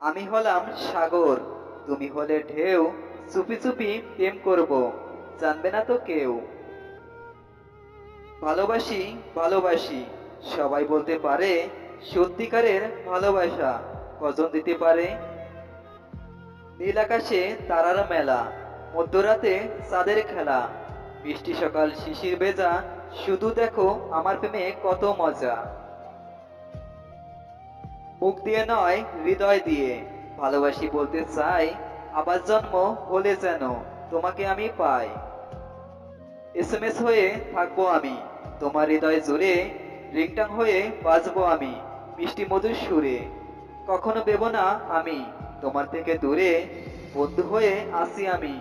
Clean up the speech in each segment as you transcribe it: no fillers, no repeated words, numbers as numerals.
আমি হলাম সাগর, তুমি হলে ঢেউ। চুপি চুপি প্রেম করব, জানবে না তো কেউ। ভালোবাসি, ভালোবাসি, সবাই বলতে পারে। সত্যিকারের ভালোবাসা কজন দিতে পারে? নীল আকাশে তারার মেলা, মধ্যরাতে চাঁদের খেলা, বৃষ্টি সকাল শিশির ভেজা, শুধু দেখো আমার প্রেমে কত মজা। মুখ দিয়ে নয়, হৃদয় দিয়ে ভালোবাসি বলতে চাই। আবার জন্ম হলে যেন তোমাকে আমি পাই। এসএমএস হয়ে থাকবো আমি তোমার হৃদয় জুড়ে, রিংটাং হয়ে বাজবো আমি মিষ্টি মধুর সুরে। কখনো দেব না আমি তোমার থেকে দূরে, বন্ধু হয়ে আসি আমি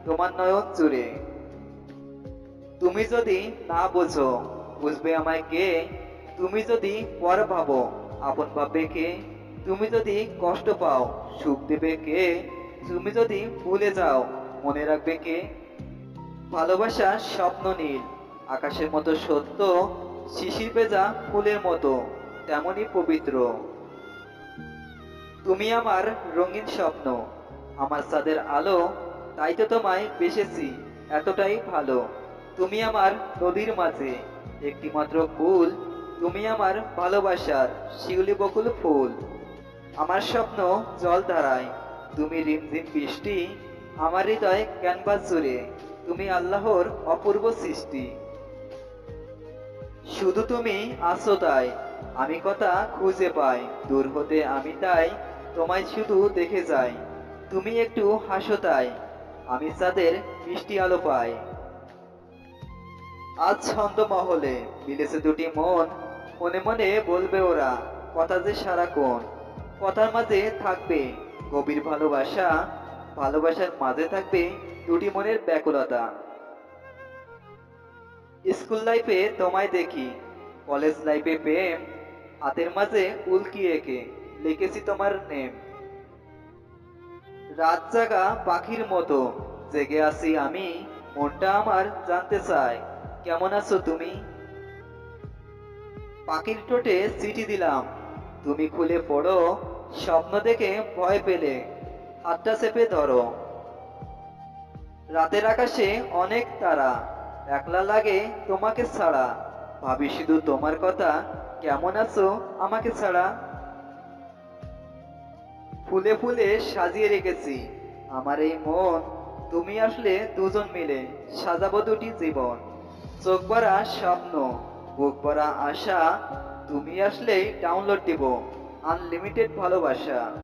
তোমার নয়ন জুড়ে। তুমি যদি না বোঝো, বুঝবে আমায় কে? তুমি যদি পর ভাবো, আপন ভাববে কে? তুমি যদি কষ্ট পাও, সুখ দেবে কে? তুমি যদি ভুলে যাও, মনে রাখবে কে? ভালোবাসা স্বপ্ন নীল, আকাশের মতো সত্য, শিশির ভেজা ফুলের মতো তেমনই পবিত্র। তুমি আমার রঙিন স্বপ্ন, আমার চাঁদের আলো, তাই তো তোমায় বেসেছি এতটাই ভালো। তুমি আমার নদীর মাঝে একটি মাত্র ফুল, তুমি আমার ভালোবাসার শিউলি বকুল ফুল। আমার স্বপ্ন জল ধারায়, তুমি রিমঝিম বৃষ্টি, আমার হৃদয় ক্যানভাস জুড়ে তুমি আল্লাহর অপূর্ব সৃষ্টি। শুধু তুমি আছো তাই আমি কথা খুঁজে পাই, দূর হতে আমি তাই তোমায় শুধু দেখে যাই। তুমি একটু হাসো তাই আমি চাঁদের মিষ্টি আলো পাই। আজ ছন্দমহলে মিলেছে দুটি মন, মনে মনে বলবে ওরা কথা যে সারাক্ষণ। কথার মাঝে থাকবে গভীর ভালোবাসা, ভালোবাসার মাঝে থাকবে দুটি মনের ব্যাকুলতা। স্কুল লাইফে তোমায় দেখি, কলেজ লাইফে প্রেম, হাতের মাঝে উল্কি এঁকে লিখেছি তোমার নেম। রাত জাগা পাখির মতো জেগে আছি আমি, মনটা আমার জানতে চায় কেমন আছো তুমি। পাখির ঠোঁটে চিঠি দিলাম, তুমি খুলে পড়ো, স্বপ্ন দেখে ভয় পেলে হাতটা চেপে ধরো। রাতের আকাশে অনেক তারা, একলা লাগে তোমাকে ছাড়া, ভাবি শুধু তোমার কথা কেমন আছো আমাকে ছাড়া। ফুলে ফুলে সাজিয়ে রেখেছি আমার এই মন, তুমি আসলে দুজন মিলে সাজাবো দুটি জীবন। চোখ ভরা স্বপ্ন, বুক ভরা আশা, তুমি আসলেই ডাউনলোড দিব আনলিমিটেড ভালোবাসা।